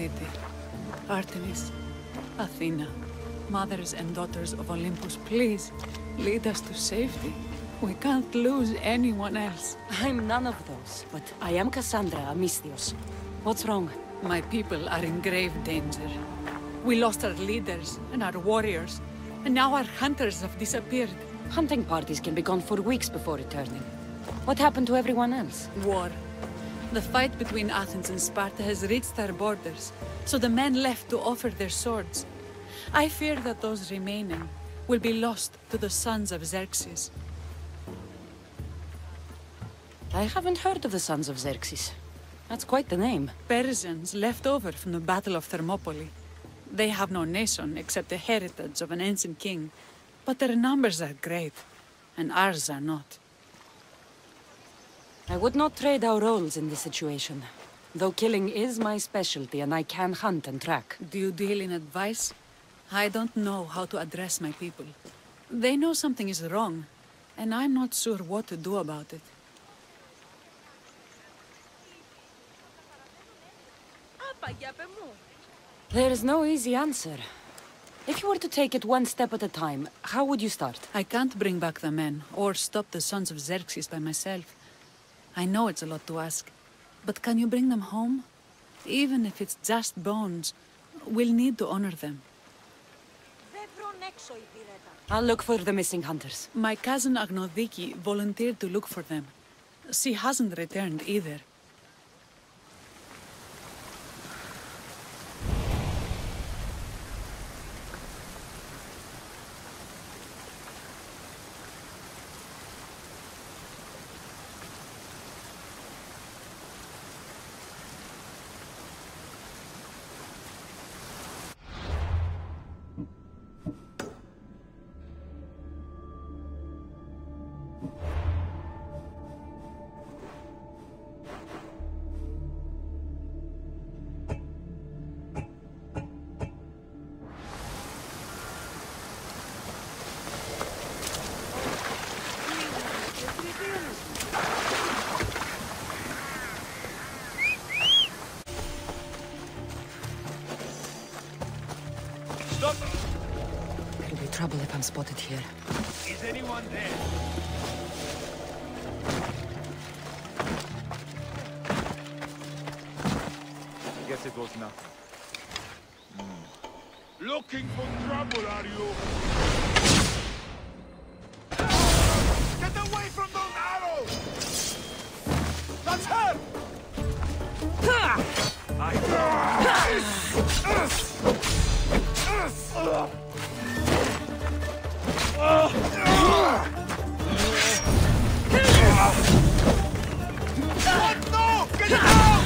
Aphrodite, Artemis, Athena, mothers and daughters of Olympus, please, lead us to safety. We can't lose anyone else. I'm none of those, but I am Cassandra Amistios. What's wrong? My people are in grave danger. We lost our leaders and our warriors, and now our hunters have disappeared. Hunting parties can be gone for weeks before returning. What happened to everyone else? War. The fight between Athens and Sparta has reached our borders, so the men left to offer their swords. I fear that those remaining will be lost to the sons of Xerxes. I haven't heard of the sons of Xerxes. That's quite the name. Persians left over from the Battle of Thermopylae. They have no nation except the heritage of an ancient king, but their numbers are great, and ours are not. I would not trade our roles in this situation, though killing is my specialty and I can hunt and track. Do you deal in advice? I don't know how to address my people. They know something is wrong, and I'm not sure what to do about it. There is no easy answer. If you were to take it one step at a time, how would you start? I can't bring back the men, or stop the sons of Xerxes by myself. I know it's a lot to ask, but can you bring them home? Even if it's just bones, we'll need to honor them. I'll look for the missing hunters. My cousin Agnodiki volunteered to look for them. She hasn't returned either. Stop! It'll be trouble if I'm spotted here. Is anyone there? I guess it was nothing. Looking for trouble, are you? Get away from those arrows! That's her! What? No! Get down!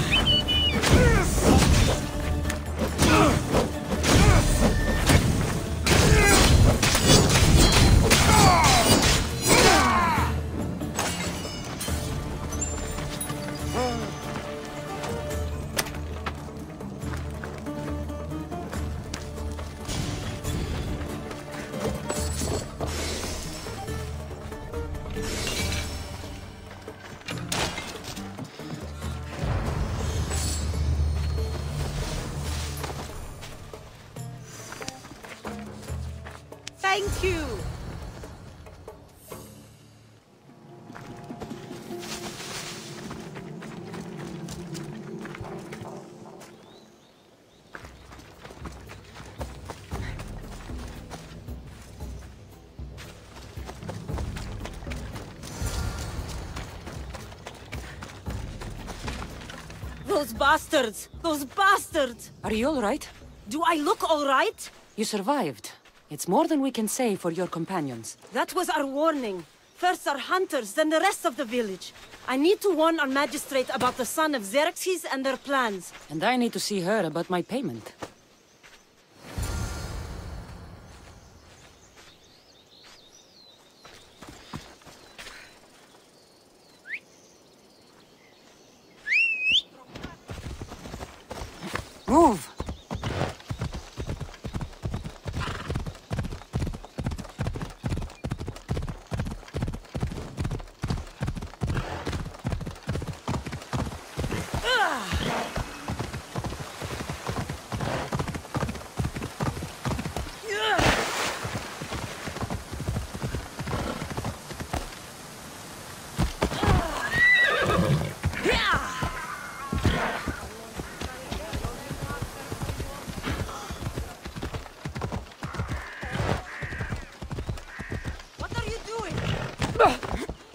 Thank you! Those bastards! Those bastards! Are you all right? Do I look all right? You survived. It's more than we can say for your companions. That was our warning. First our hunters, then the rest of the village. I need to warn our magistrate about the son of Xerxes and their plans. And I need to see her about my payment. Move!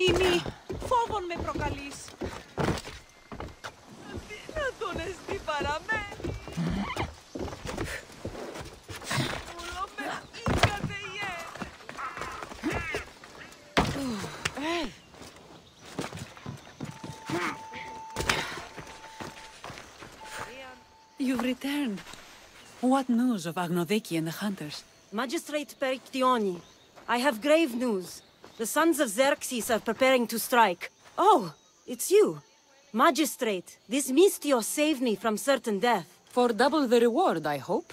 Imi, φόβον με προκαλείς. Δυνατόν εστί παραμένει. Ούλο με πήγατε You've returned. What news of Agnodiki and the hunters? Magistrate Perictioni, I have grave news. The sons of Xerxes are preparing to strike. Oh, it's you. Magistrate, this Mistio saved me from certain death. For double the reward, I hope.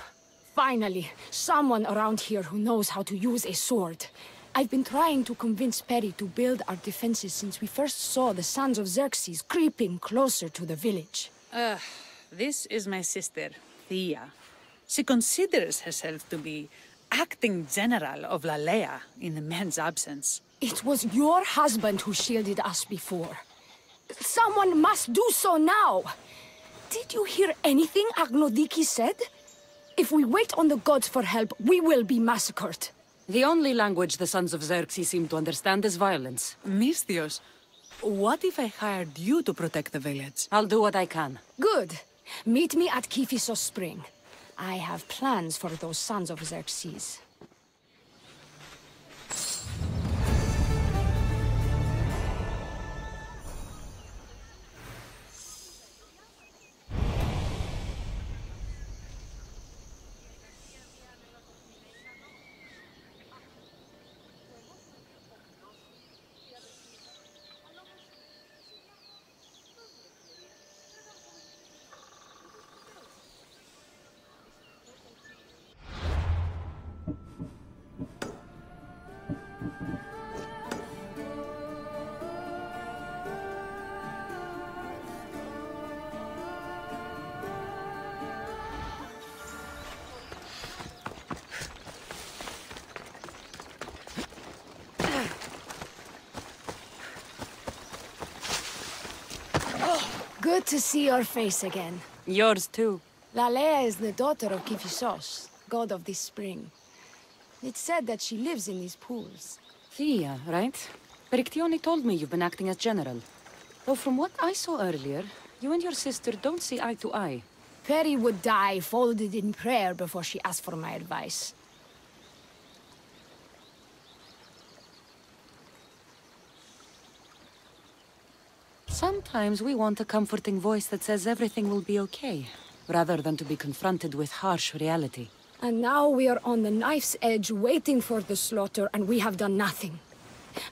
Finally, someone around here who knows how to use a sword. I've been trying to convince Peri to build our defenses since we first saw the sons of Xerxes creeping closer to the village. This is my sister, Thea. She considers herself to be acting general of Lalaia in the men's absence. It was your husband who shielded us before. Someone must do so now! Did you hear anything Agnodiki said? If we wait on the gods for help, we will be massacred. The only language the sons of Xerxes seem to understand is violence. Misthios, what if I hired you to protect the village? I'll do what I can. Good. Meet me at Kiphisos Spring. I have plans for those sons of Xerxes. Good to see your face again. Yours too. Lalaia is the daughter of Kiphisos, god of this spring. It's said that she lives in these pools. Thea, right? Perictioni told me you've been acting as general. Though from what I saw earlier, you and your sister don't see eye to eye. Peri would die folded in prayer before she asked for my advice. Sometimes we want a comforting voice that says everything will be okay, rather than to be confronted with harsh reality. And now we are on the knife's edge waiting for the slaughter, and we have done nothing.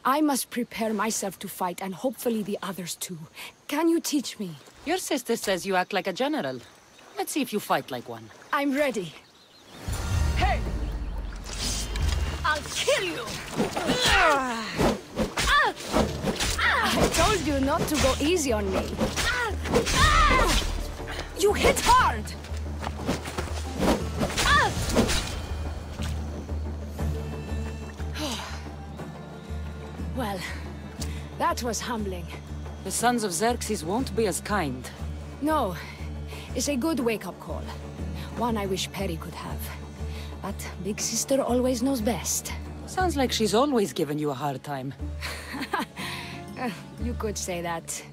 I must prepare myself to fight, and hopefully the others too. Can you teach me? Your sister says you act like a general. Let's see if you fight like one. I'm ready. Hey! I'll kill you! I told you not to go easy on me. You hit hard! Well, that was humbling. The sons of Xerxes won't be as kind. No, it's a good wake-up call. One I wish Peri could have. But Big Sister always knows best. Sounds like she's always given you a hard time. You could say that.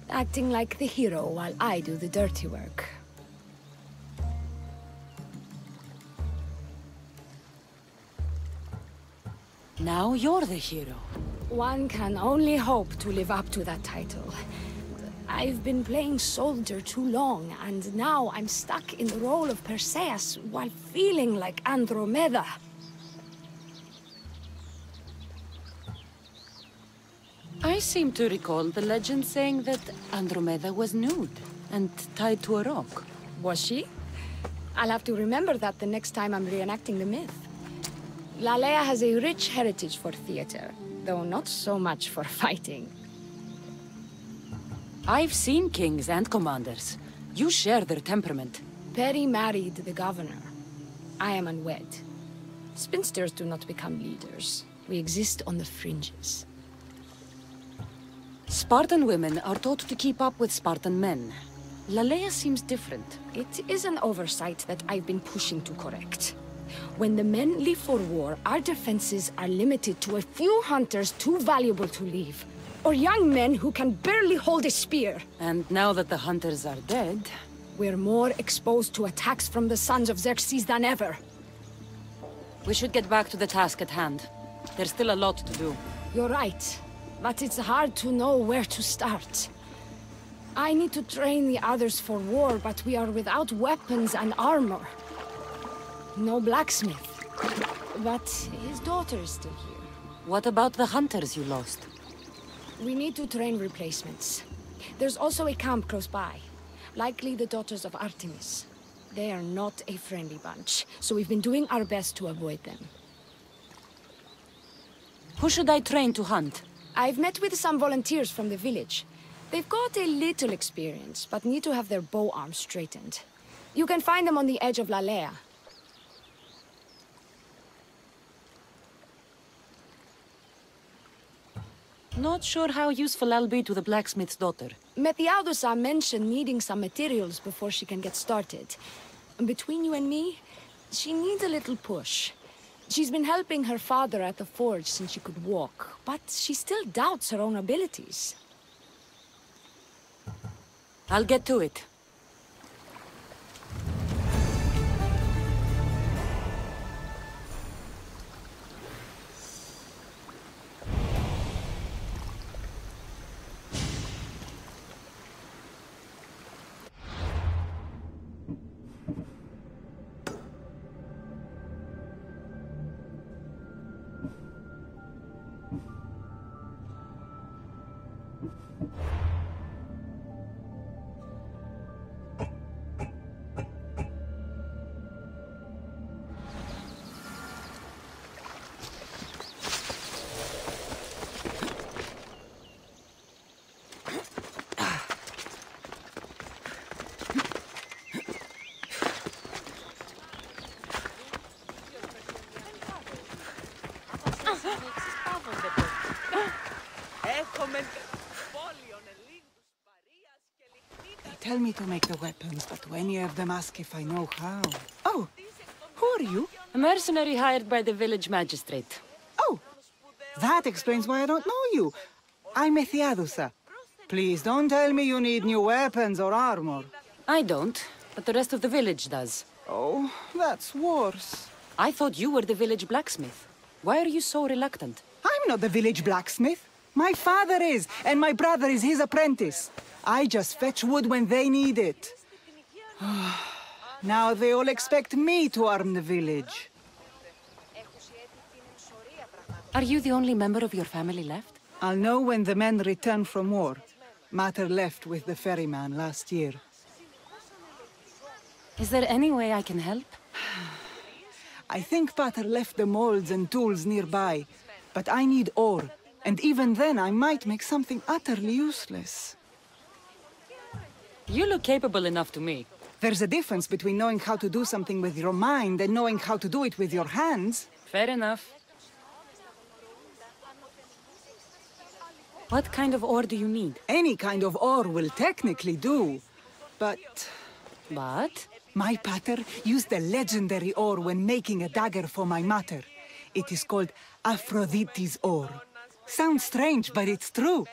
Acting like the hero while I do the dirty work. Now you're the hero. One can only hope to live up to that title. I've been playing soldier too long, and now I'm stuck in the role of Perseus while feeling like Andromeda. I seem to recall the legend saying that Andromeda was nude and tied to a rock. Was she? I'll have to remember that the next time I'm reenacting the myth. Lalaia has a rich heritage for theater, though not so much for fighting. I've seen kings and commanders. You share their temperament. Peri married the governor. I am unwed. Spinsters do not become leaders. We exist on the fringes. Spartan women are taught to keep up with Spartan men. Lalaia seems different. It is an oversight that I've been pushing to correct. When the men leave for war, our defenses are limited to a few hunters too valuable to leave. Or young men who can barely hold a spear. And now that the hunters are dead... We're more exposed to attacks from the sons of Xerxes than ever. We should get back to the task at hand. There's still a lot to do. You're right, but it's hard to know where to start. I need to train the others for war, but we are without weapons and armor. No blacksmith. But his daughter is still here. What about the hunters you lost? We need to train replacements. There's also a camp close by. Likely the daughters of Artemis. They are not a friendly bunch, so we've been doing our best to avoid them. Who should I train to hunt? I've met with some volunteers from the village. They've got a little experience, but need to have their bow arms straightened. You can find them on the edge of Lalaia. Not sure how useful I'll be to the blacksmith's daughter. Methiadusa mentioned needing some materials before she can get started. Between you and me, she needs a little push. She's been helping her father at the forge since she could walk, but she still doubts her own abilities. I'll get to it. They tell me to make the weapons, but when any of them ask if I know how... Oh, who are you? A mercenary hired by the village magistrate. Oh, that explains why I don't know you. I'm Methiadusa. Please don't tell me you need new weapons or armor. I don't, but the rest of the village does. Oh, that's worse. I thought you were the village blacksmith. Why are you so reluctant? I'm not the village blacksmith. My father is, and my brother is his apprentice. I just fetch wood when they need it. Now they all expect me to arm the village. Are you the only member of your family left? I'll know when the men return from war. Mater left with the ferryman last year. Is there any way I can help? I think Pater left the molds and tools nearby, but I need ore, and even then I might make something utterly useless. You look capable enough to me. There's a difference between knowing how to do something with your mind and knowing how to do it with your hands. Fair enough. What kind of ore do you need? Any kind of ore will technically do, but... But? My pater used the legendary ore when making a dagger for my mater. It is called Aphrodite's ore. Sounds strange, but it's true.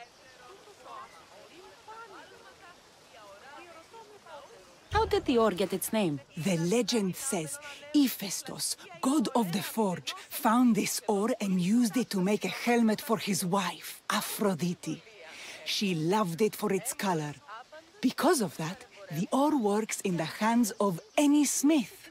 How did the ore get its name? The legend says Hephaestus, god of the forge, found this ore and used it to make a helmet for his wife, Aphrodite. She loved it for its color. Because of that, the ore works in the hands of any smith.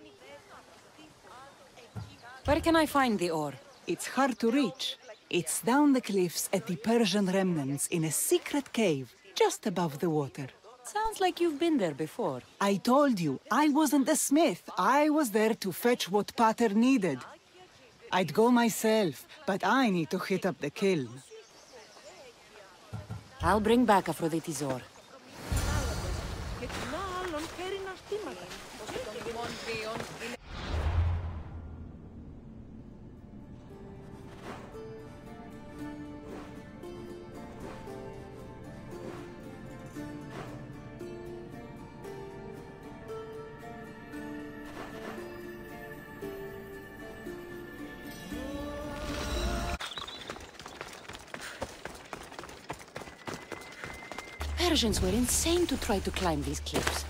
Where can I find the ore? It's hard to reach. It's down the cliffs at the Persian remnants in a secret cave, just above the water. Sounds like you've been there before. I told you, I wasn't a smith. I was there to fetch what Pater needed. I'd go myself, but I need to hit up the kiln. I'll bring back Aphrodite's ore. Persians were insane to try to climb these cliffs.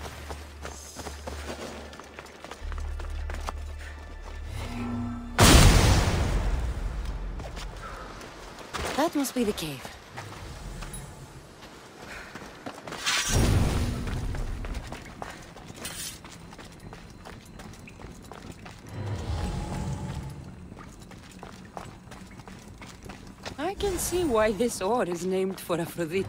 That must be the cave. I can see why this ore is named for Aphrodite.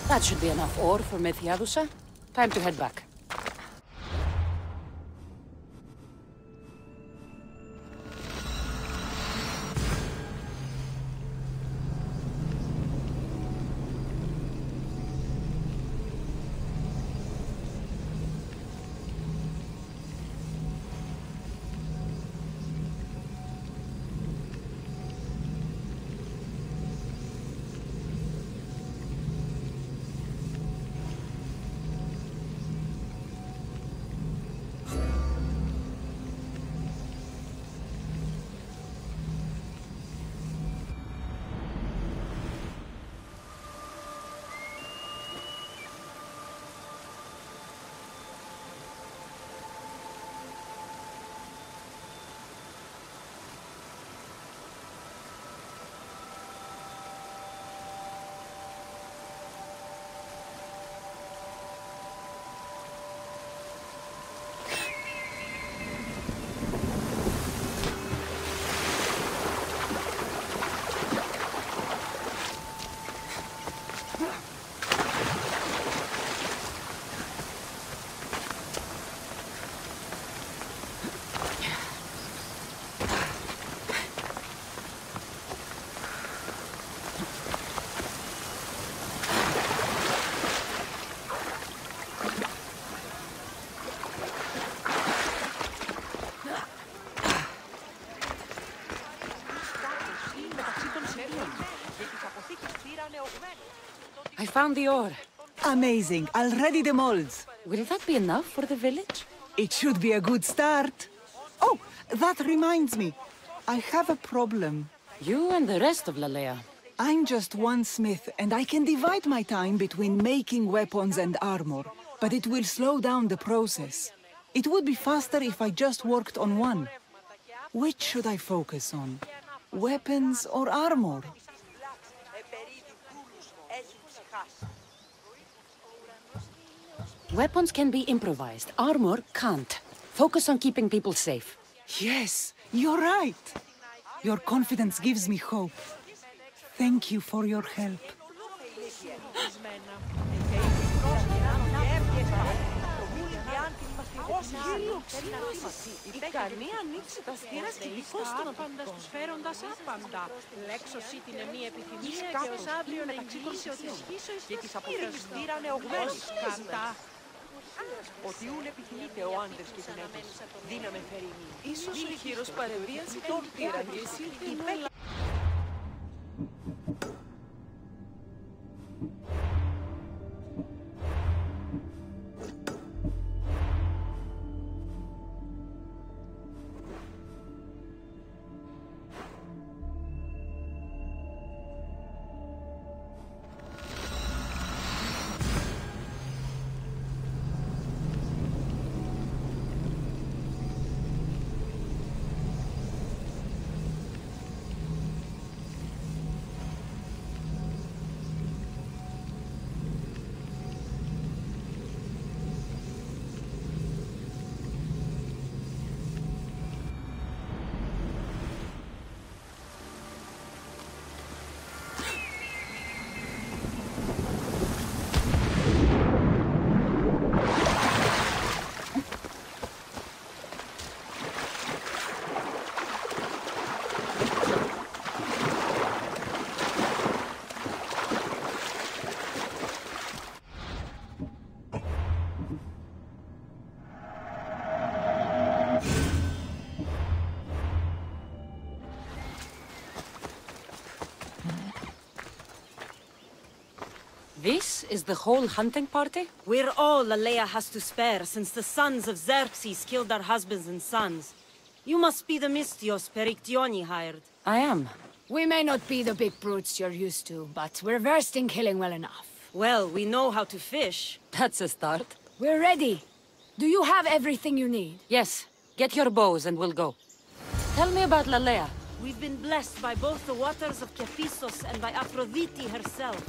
That should be enough ore for Methiadusa. Time to head back. I found the ore. Amazing. I'll ready the molds. Will that be enough for the village? It should be a good start. Oh, that reminds me. I have a problem. You and the rest of Lalaia. I'm just one smith, and I can divide my time between making weapons and armor, but it will slow down the process. It would be faster if I just worked on one. Which should I focus on? Weapons or armor? Weapons can be improvised. Armor can't. Focus on keeping people safe. Yes, you're right. Your confidence gives me hope. Thank you for your help. Η ικανή ανοίξει τα στήρας και δικός των απαντας τους φέροντας άπαντα. Λέξωσή την εμή επιθυμία και ως αύριο να εκκλείσει ότι σχίσω εις τις αποφέρους στήρανε ογμένης κατά. Ότι ούν επιθυμείτε ο άντρες και γυναίκες. Δύναμε φερινή. Ίσως ο χείρος παρεμβίασε τον πήρα και εσύ την This is the whole hunting party? We're all Lalaia has to spare since the sons of Xerxes killed our husbands and sons. You must be the Mystios Perictioni hired. I am. We may not be the big brutes you're used to, but we're versed in killing well enough. Well, we know how to fish. That's a start. We're ready. Do you have everything you need? Yes. Get your bows and we'll go. Tell me about Lalaia. We've been blessed by both the waters of Kephissos and by Aphrodite herself.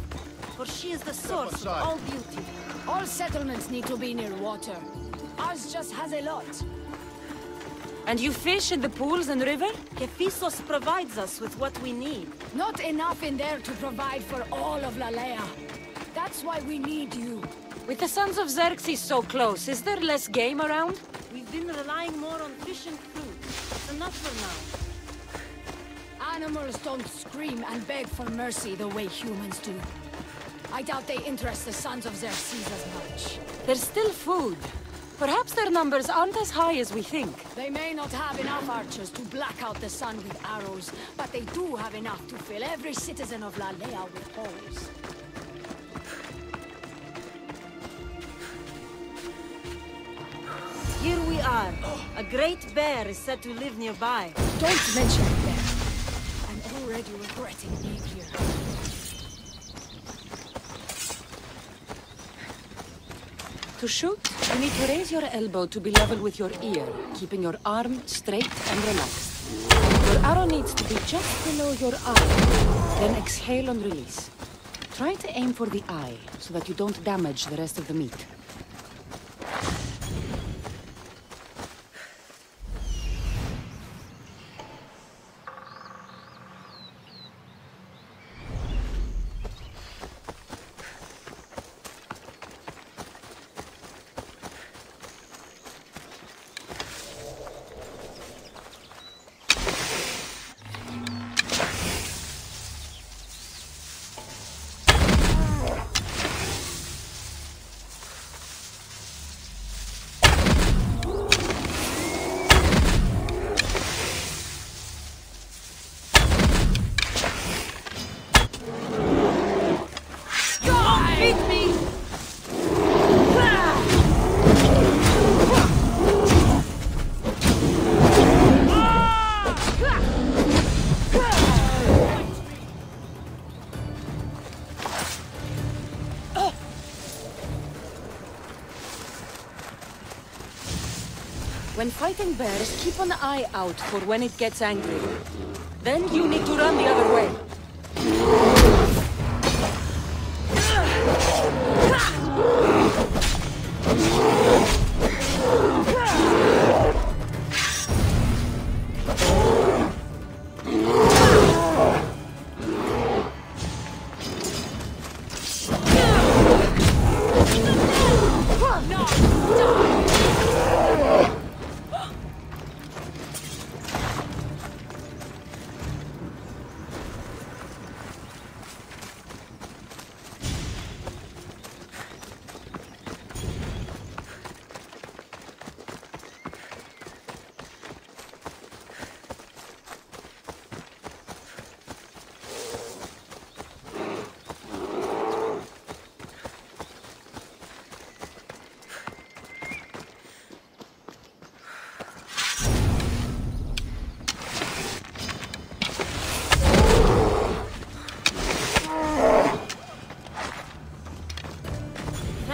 For she is the source of all beauty. All settlements need to be near water. Ours just has a lot. And you fish in the pools and river? Kephissos provides us with what we need. Not enough in there to provide for all of Lalaia. That's why we need you. With the sons of Xerxes so close, is there less game around? We've been relying more on fish and fruit. It's enough for now. Animals don't scream and beg for mercy the way humans do. I doubt they interest the sons of Xerxes as much. There's still food. Perhaps their numbers aren't as high as we think. They may not have enough archers to black out the sun with arrows, but they do have enough to fill every citizen of Lalaia with holes. Here we are. A great bear is said to live nearby. Don't mention it there. I'm already regretting being here. To shoot, you need to raise your elbow to be level with your ear, keeping your arm straight and relaxed. Your arrow needs to be just below your eye. Then exhale on release. Try to aim for the eye, so that you don't damage the rest of the meat. When fighting bears, keep an eye out for when it gets angry. Then you need to run the other way.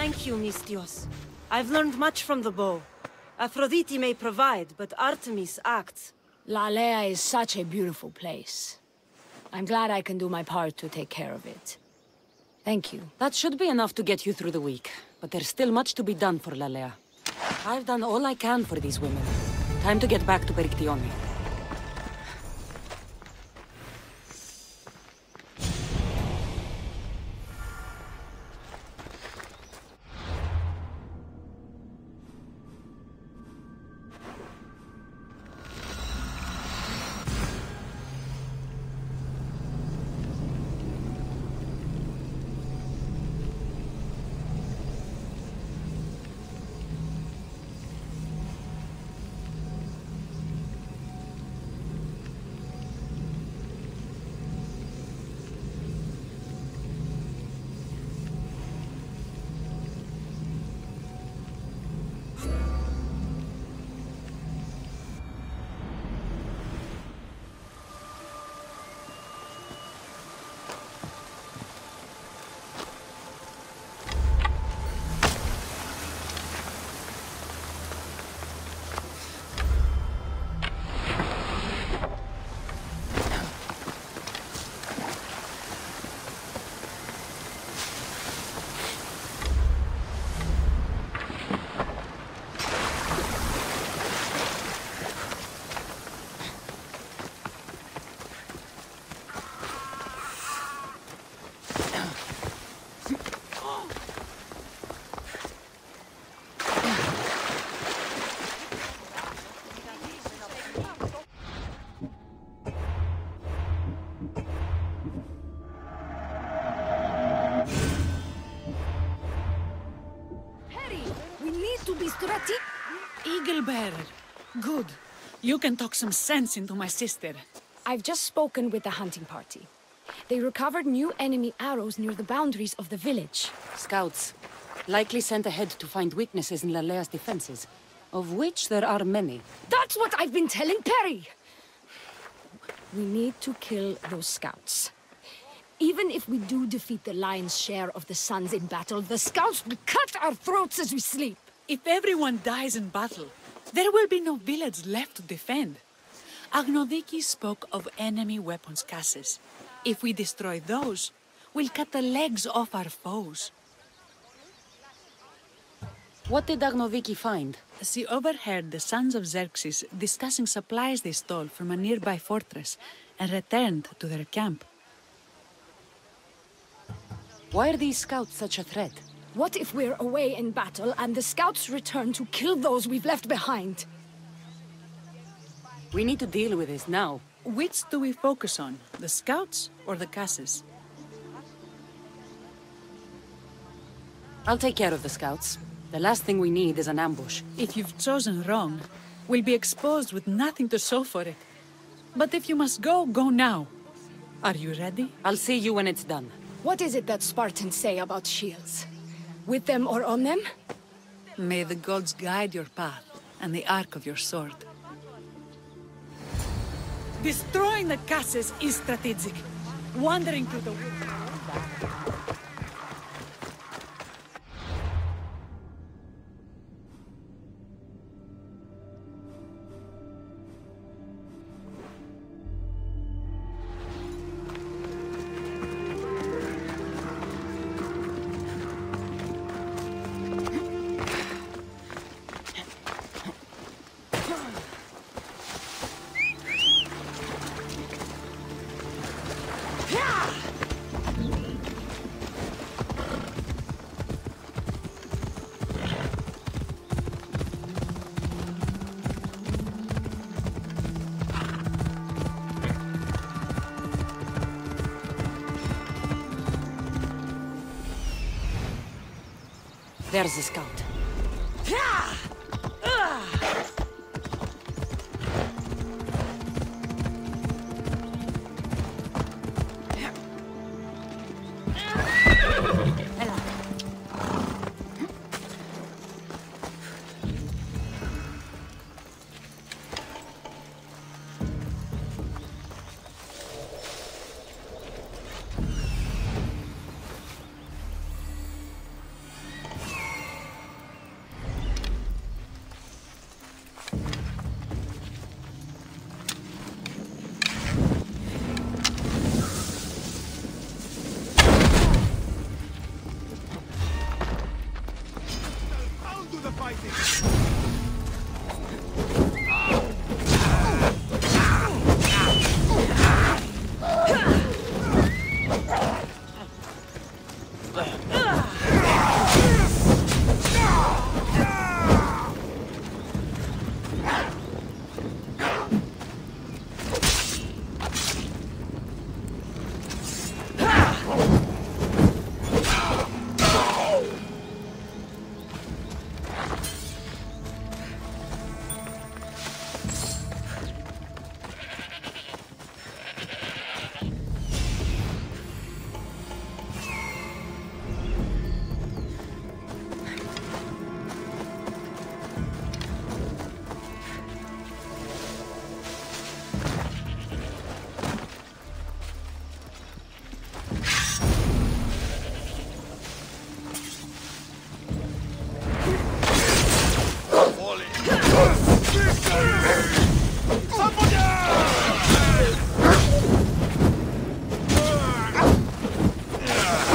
Thank you, Mistios. I've learned much from the bow. Aphrodite may provide, but Artemis acts. Lalaia is such a beautiful place. I'm glad I can do my part to take care of it. Thank you. That should be enough to get you through the week, but there's still much to be done for Lalaia. I've done all I can for these women. Time to get back to Perictione. Eagle bearer. Good. You can talk some sense into my sister. I've just spoken with the hunting party. They recovered new enemy arrows near the boundaries of the village. Scouts. Likely sent ahead to find weaknesses in Lalaia's defenses, of which there are many. That's what I've been telling Perry! We need to kill those scouts. Even if we do defeat the lion's share of the sons in battle, the scouts will cut our throats as we sleep. If everyone dies in battle, there will be no village left to defend. Agnodiki spoke of enemy weapons caches. If we destroy those, we'll cut the legs off our foes. What did Agnodiki find? She overheard the sons of Xerxes discussing supplies they stole from a nearby fortress and returned to their camp. Why are these scouts such a threat? What if we're away in battle and the scouts return to kill those we've left behind? We need to deal with this now. Which do we focus on? The scouts or the caches? I'll take care of the scouts. The last thing we need is an ambush. If you've chosen wrong, we'll be exposed with nothing to show for it. But if you must go, go now. Are you ready? I'll see you when it's done. What is it that Spartans say about shields? With them or on them? May the gods guide your path and the arc of your sword. Destroying the caches is strategic. Wandering through the woods. There's the scout.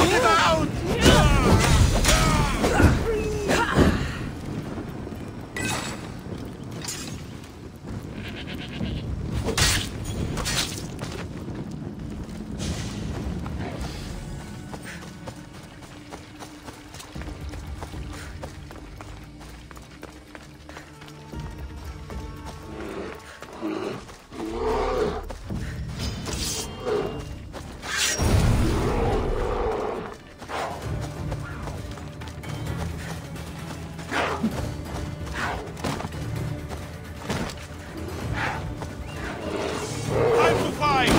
Get out! Time to fight!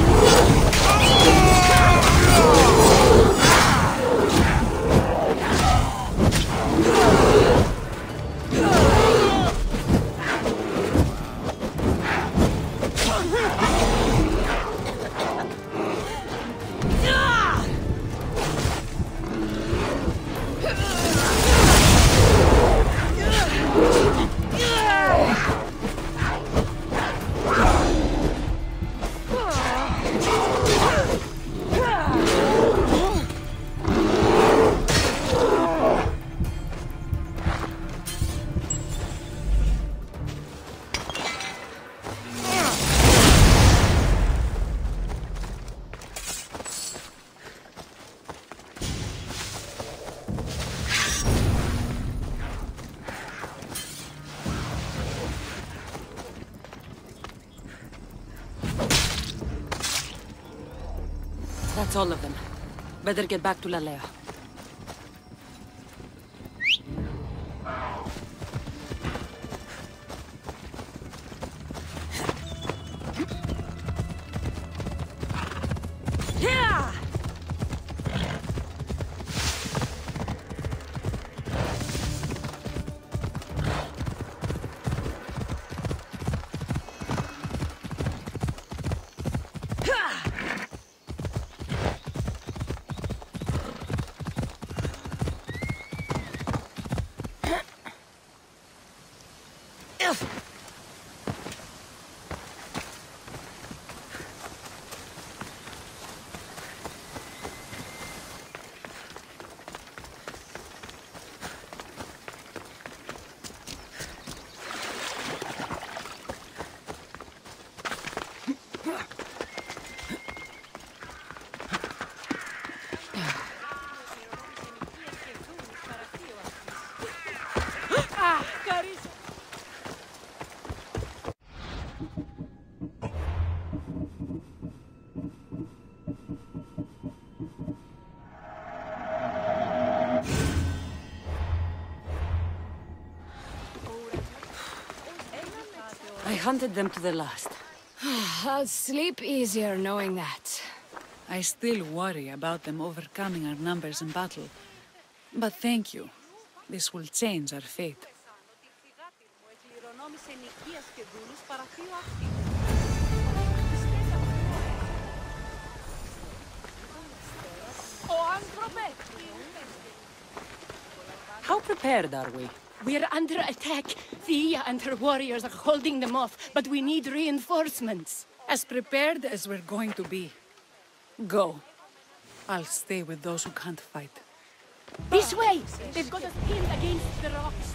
That's all of them. Better get back to Lalaia. I hunted them to the last. I'll sleep easier knowing that. I still worry about them overcoming our numbers in battle. But thank you. This will change our fate. How prepared are we? We're under attack. Thea and her warriors are holding them off, but we need reinforcements. As prepared as we're going to be. Go. I'll stay with those who can't fight. This way! They've got us pinned against the rocks.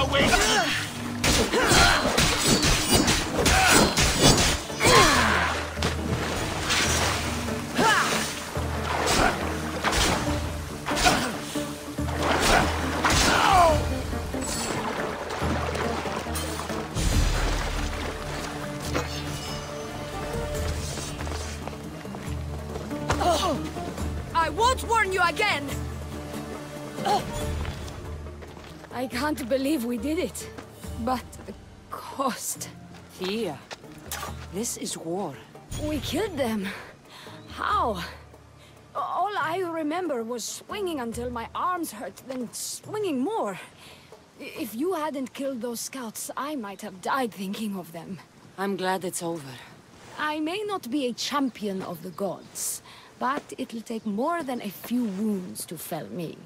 are waiting! I won't warn you again! I can't believe we did it. But the cost... Thea, this is war. We killed them. How? All I remember was swinging until my arms hurt, then swinging more. If you hadn't killed those scouts, I might have died thinking of them. I'm glad it's over. I may not be a champion of the gods, but it'll take more than a few wounds to fell me.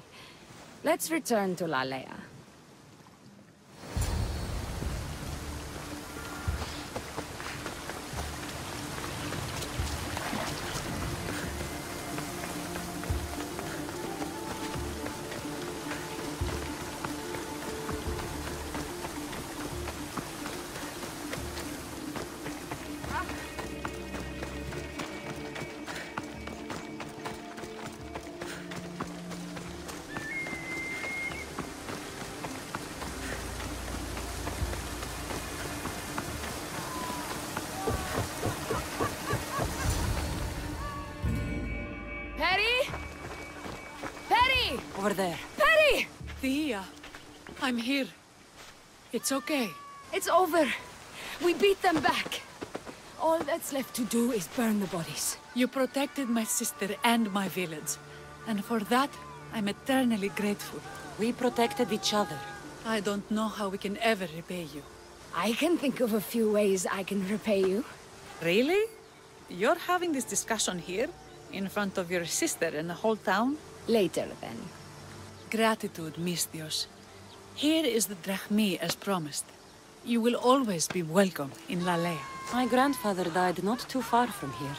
Let's return to Lalaia. Over there. Perry! Thea, I'm here. It's okay. It's over. We beat them back. All that's left to do is burn the bodies. You protected my sister and my village. And for that, I'm eternally grateful. We protected each other. I don't know how we can ever repay you. I can think of a few ways I can repay you. Really? You're having this discussion here? In front of your sister and the whole town? Later, then. Gratitude, Misthios. Here is the drachmi as promised. You will always be welcome in Lalaia. My grandfather died not too far from here.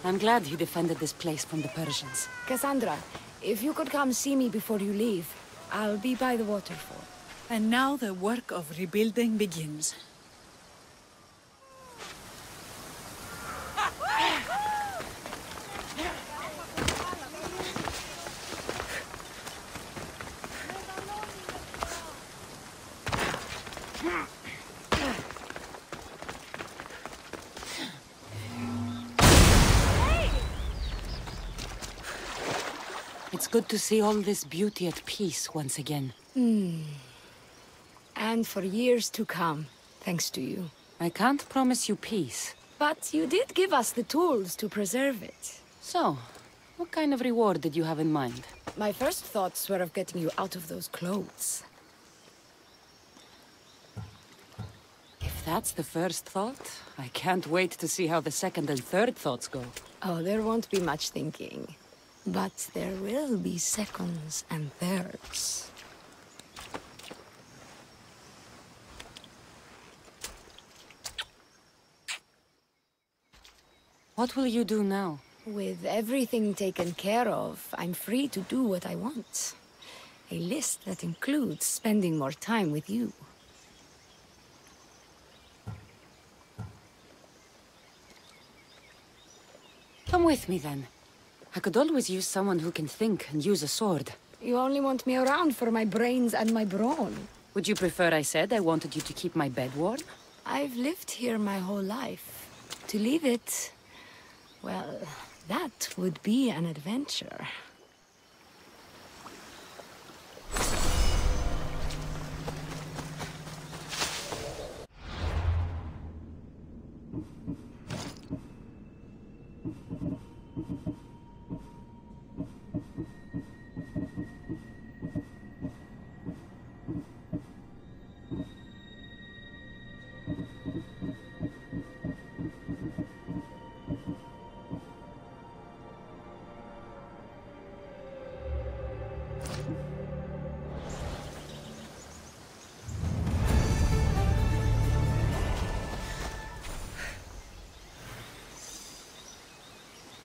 I'm glad he defended this place from the Persians. Cassandra, if you could come see me before you leave, I'll be by the waterfall. And now the work of rebuilding begins. It's good to see all this beauty at peace once again. And for years to come, thanks to you. I can't promise you peace. But you did give us the tools to preserve it. So, what kind of reward did you have in mind? My first thoughts were of getting you out of those clothes. If that's the first thought, I can't wait to see how the second and third thoughts go. Oh, there won't be much thinking. But there will be seconds and thirds. What will you do now? With everything taken care of, I'm free to do what I want. A list that includes spending more time with you. Come with me, then. I could always use someone who can think and use a sword. You only want me around for my brains and my brawn. Would you prefer I said I wanted you to keep my bed warm? I've lived here my whole life. To leave it... well, that would be an adventure.